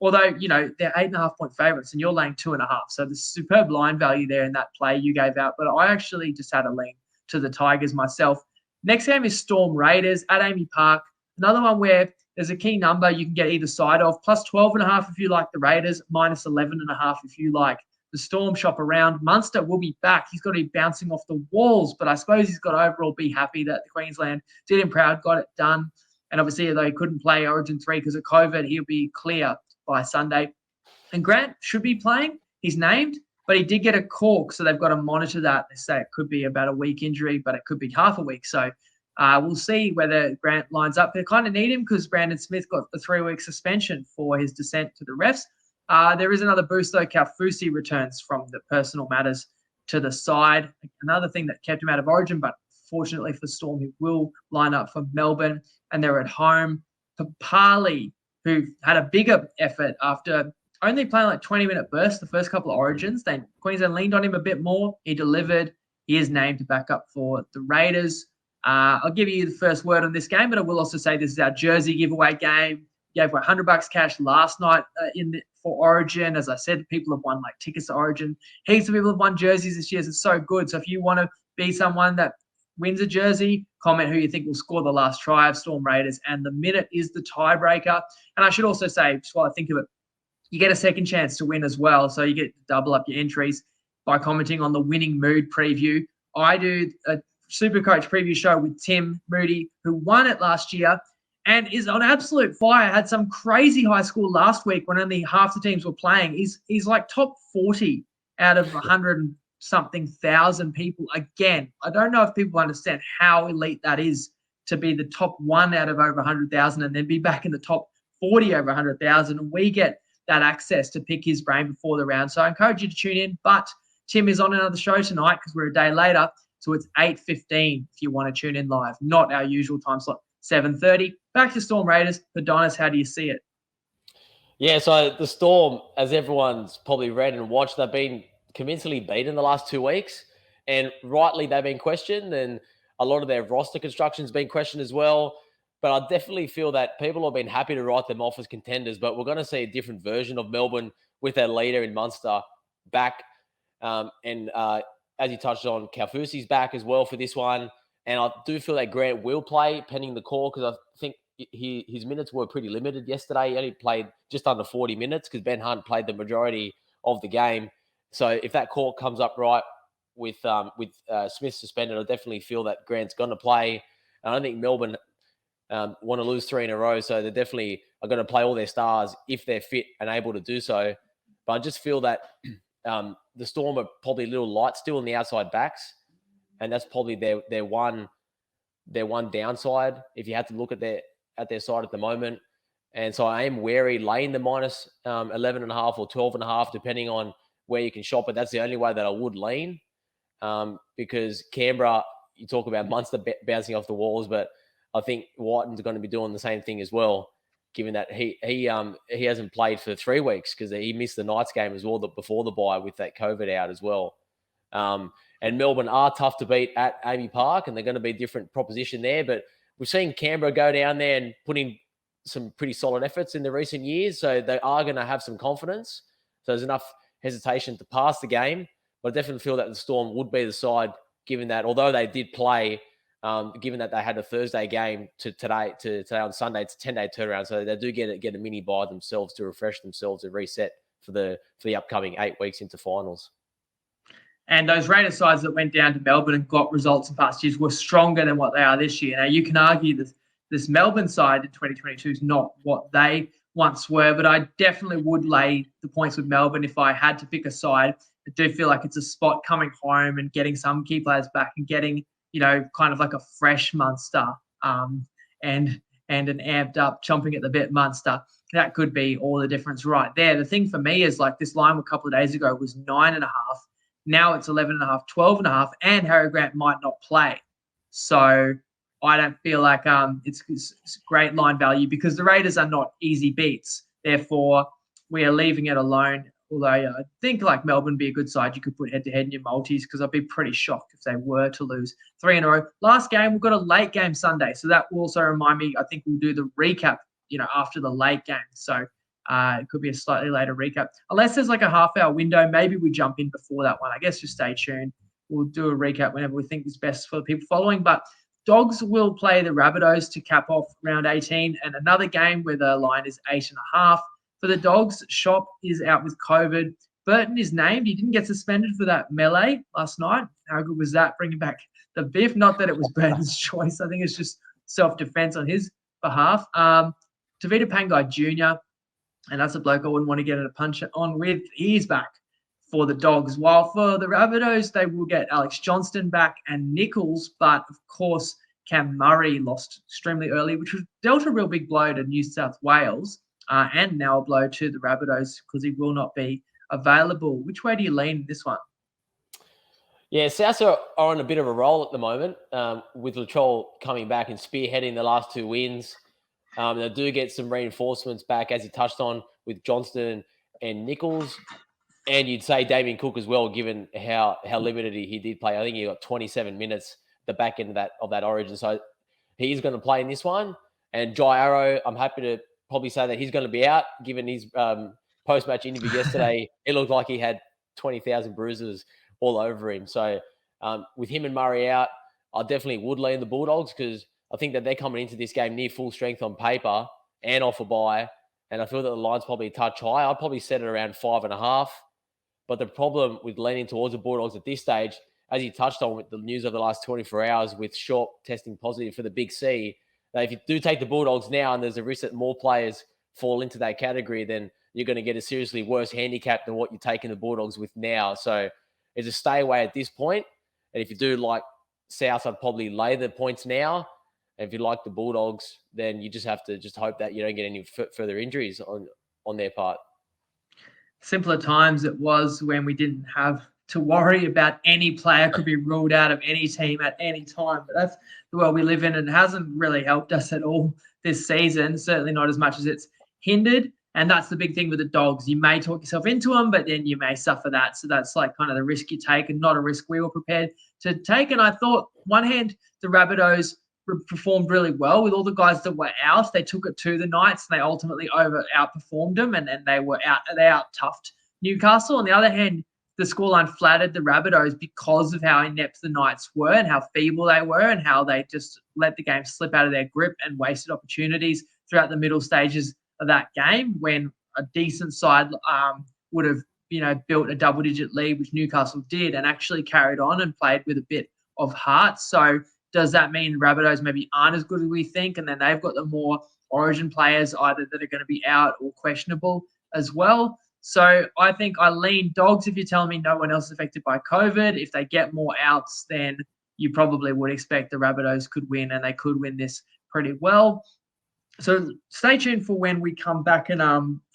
A: Although, they're 8.5-point favourites and you're laying 2.5. So there's superb line value there in that play you gave out. But I actually just had a lean to the Tigers myself. Next game is Storm Raiders at Amy Park. Another one where there's a key number you can get either side of. Plus 12.5 if you like the Raiders. Minus 11.5 if you like the Storm. Shop around. Munster will be back. He's got to be bouncing off the walls. But I suppose he's got to overall be happy that the Queensland did him proud, got it done. And obviously, although he couldn't play Origin 3 because of COVID, he'll be clear by Sunday. And Grant should be playing. He's named, but he did get a cork, so they've got to monitor that. They say it could be about a week injury, but it could be half a week. So we'll see whether Grant lines up. They kind of need him because Brandon Smith got the 3-week suspension for his dissent to the refs. There is another boost, though. Kaufusi returns from the personal matters to the side. Another thing that kept him out of Origin, but fortunately for Storm, he will line up for Melbourne, and they're at home. Papali, who had a bigger effort after only playing like 20-minute bursts the first couple of Origins. Then Queensland leaned on him a bit more. He delivered. He is named to back up for the Raiders. I'll give you the first word on this game, but I will also say this is our jersey giveaway game. Gave away $100 cash last night for Origin. As I said, people have won like tickets to Origin. Heaps of people have won jerseys this year. So it's so good. So if you want to be someone that wins a jersey, comment who you think will score the last try of Storm Raiders, and the minute is the tiebreaker. And I should also say, just while I think of it, you get a second chance to win as well. So you get to double up your entries by commenting on the winning mood preview. I do a Supercoach preview show with Tim Moody, who won it last year and is on absolute fire. Had some crazy high score last week when only half the teams were playing. He's like top 40 out of 100 something thousand people. Again, I don't know if people understand how elite that is to be the top 1 out of over 100,000 and then be back in the top 40 over 100,000. And we get that access to pick his brain before the round. So I encourage you to tune in. But Tim is on another show tonight because we're a day later. So it's 8:15 if you want to tune in live, not our usual time slot, 7:30. Back to Storm Raiders. Adonis, how do you see it?
B: Yeah, so the Storm, as everyone's probably read and watched, they've been convincingly beaten the last 2 weeks, and rightly they've been questioned, and a lot of their roster construction has been questioned as well. But I definitely feel that people have been happy to write them off as contenders, but we're going to see a different version of Melbourne with their leader in Munster back. As you touched on, Kaufusi's back as well for this one. And I do feel that Grant will play pending the call because I think his minutes were pretty limited yesterday. He only played just under 40 minutes because Ben Hunt played the majority of the game. So if that call comes up right with Smith suspended, I definitely feel that Grant's going to play. And I don't think Melbourne want to lose 3 in a row, so they definitely are going to play all their stars if they're fit and able to do so. But I just feel that the Storm are probably a little light still in the outside backs, and that's probably their one downside if you had to look at their side at the moment. And so I am wary laying the minus 11.5 or 12.5, depending on where you can shop it. That's the only way that I would lean, because Canberra, you talk about Munster bouncing off the walls, but I think Whiten's going to be doing the same thing as well, given that he hasn't played for 3 weeks because he missed the Knights game as well before the bye with that COVID out as well. And Melbourne are tough to beat at Amy Park, and they're going to be a different proposition there. But we've seen Canberra go down there and put in some pretty solid efforts in the recent years, so they are going to have some confidence. So there's enough hesitation to pass the game. But I definitely feel that the Storm would be the side, given that although they did play, given that they had a Thursday game to today on Sunday, it's a 10-day turnaround, so they do get a mini bye themselves to refresh themselves and reset for the upcoming 8 weeks into finals.
A: And those Raiders sides that went down to Melbourne and got results in past years were stronger than what they are this year. Now, you can argue this Melbourne side in 2022 is not what they once were, but I definitely would lay the points with Melbourne if I had to pick a side. I do feel like it's a spot coming home and getting some key players back and getting, kind of like a fresh Munster and an amped up chomping at the bit Munster. That could be all the difference right there. The thing for me is like this line a couple of days ago was 9.5. Now it's 11.5, 12.5, and Harry Grant might not play. So I don't feel like it's great line value because the Raiders are not easy beats. Therefore, we are leaving it alone. Although I think like Melbourne be a good side, you could put head-to-head in your multis because I'd be pretty shocked if they were to lose 3 in a row. Last game, we've got a late game Sunday. So that will also remind me, I think we'll do the recap, after the late game. So it could be a slightly later recap. Unless there's like a half-hour window, maybe we jump in before that one. I guess just stay tuned. We'll do a recap whenever we think is best for the people following. But Dogs will play the Rabbitohs to cap off round 18 and another game where the line is 8.5. For the Dogs, Shop is out with COVID. Burton is named. He didn't get suspended for that melee last night. How good was that, bringing back the biff? Not that it was Burton's choice. I think it's just self-defense on his behalf. Tavita Pangai Jr., and that's a bloke I wouldn't want to get in a punch on with. He's back for the Dogs. While for the Rabbitohs, they will get Alex Johnston back and Nichols, but of course, Cam Murray lost extremely early, which was dealt a real big blow to New South Wales. And now a blow to the Rabbitohs because he will not be available. Which way do you lean in this one?
B: Yeah, Souths are on a bit of a roll at the moment with Latrell coming back and spearheading the last 2 wins. They do get some reinforcements back, as he touched on, with Johnston and Nichols. And you'd say Damien Cook as well, given how limited he did play. I think he got 27 minutes at the back end of that origin. So he's going to play in this one. And Jai Arrow, I'm happy to probably say that he's going to be out, given his post-match interview yesterday. It looked like he had 20,000 bruises all over him. So with him and Murray out, I definitely would lean the Bulldogs because I think that they're coming into this game near full strength on paper and off a bye. And I feel that the line's probably a touch high. I'd probably set it around 5.5. But the problem with leaning towards the Bulldogs at this stage, as you touched on with the news of the last 24 hours with Short testing positive for the Big C, that if you do take the Bulldogs now and there's a risk that more players fall into that category, then you're going to get a seriously worse handicap than what you're taking the Bulldogs with now. So it's a stay away at this point. And if you do like South, I'd probably lay the points now. And if you like the Bulldogs, then you just have to just hope that you don't get any further injuries on their part.
A: Simpler times it was when we didn't have to worry about any player could be ruled out of any team at any time. But that's the world we live in, and it hasn't really helped us at all this season, certainly not as much as it's hindered. And that's the big thing with the Dogs. You may talk yourself into them, but then you may suffer that. So that's like kind of the risk you take and not a risk we were prepared to take. And I thought, one hand, the Rabbitohs performed really well with all the guys that were out. They took it to the Knights and they ultimately outperformed them, and they out-toughed Newcastle. On the other hand, the scoreline flattered the Rabbitohs because of how inept the Knights were and how feeble they were and how they just let the game slip out of their grip and wasted opportunities throughout the middle stages of that game when a decent side would have built a double-digit lead, which Newcastle did, and actually carried on and played with a bit of heart. So does that mean Rabbitohs maybe aren't as good as we think, and then they've got the more origin players either that are going to be out or questionable as well? So I think I lean Dogs if you're telling me no one else is affected by COVID. If they get more outs, then you probably would expect the Rabbitohs could win, and they could win this pretty well. So stay tuned for when we come back and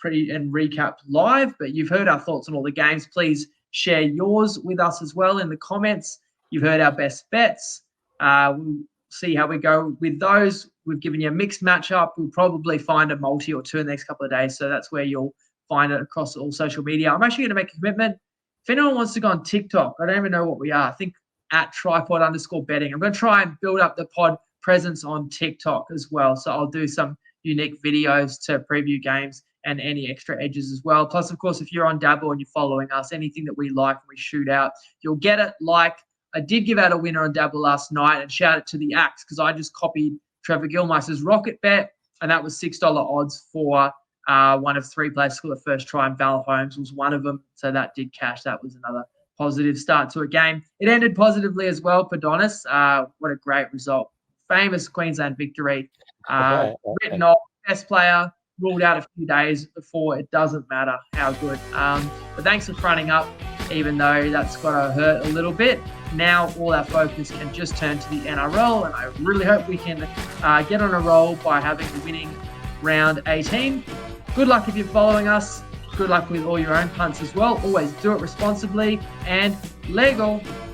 A: recap live. But you've heard our thoughts on all the games. Please share yours with us as well in the comments. You've heard our best bets. We'll see how we go with those. We've given you a mixed matchup. We'll probably find a multi or two in the next couple of days. So that's where you'll find it across all social media. I'm actually going to make a commitment. If anyone wants to go on TikTok, I don't even know what we are. I think at TryPod_betting. I'm going to try and build up the pod presence on TikTok as well. So I'll do some unique videos to preview games and any extra edges as well. Plus, of course, if you're on Dabble and you're following us, anything that we like and we shoot out, you'll get it. Like, I did give out a winner on Dabble last night and shout it to the Axe because I just copied Trevor Gilmeister's rocket bet, and that was $6 odds for one of 3 players to score the first try, and Val Holmes was one of them. So that did cash. That was another positive start to a game. It ended positively as well, Padonis. What a great result. Famous Queensland victory. Written off, best player, ruled out a few days before. It doesn't matter how good. But thanks for fronting up, even though that's got to hurt a little bit. now all our focus can just turn to the NRL, and I really hope we can get on a roll by having a winning round 18. Good luck if you're following us. Good luck with all your own punts as well. Always do it responsibly and Lego.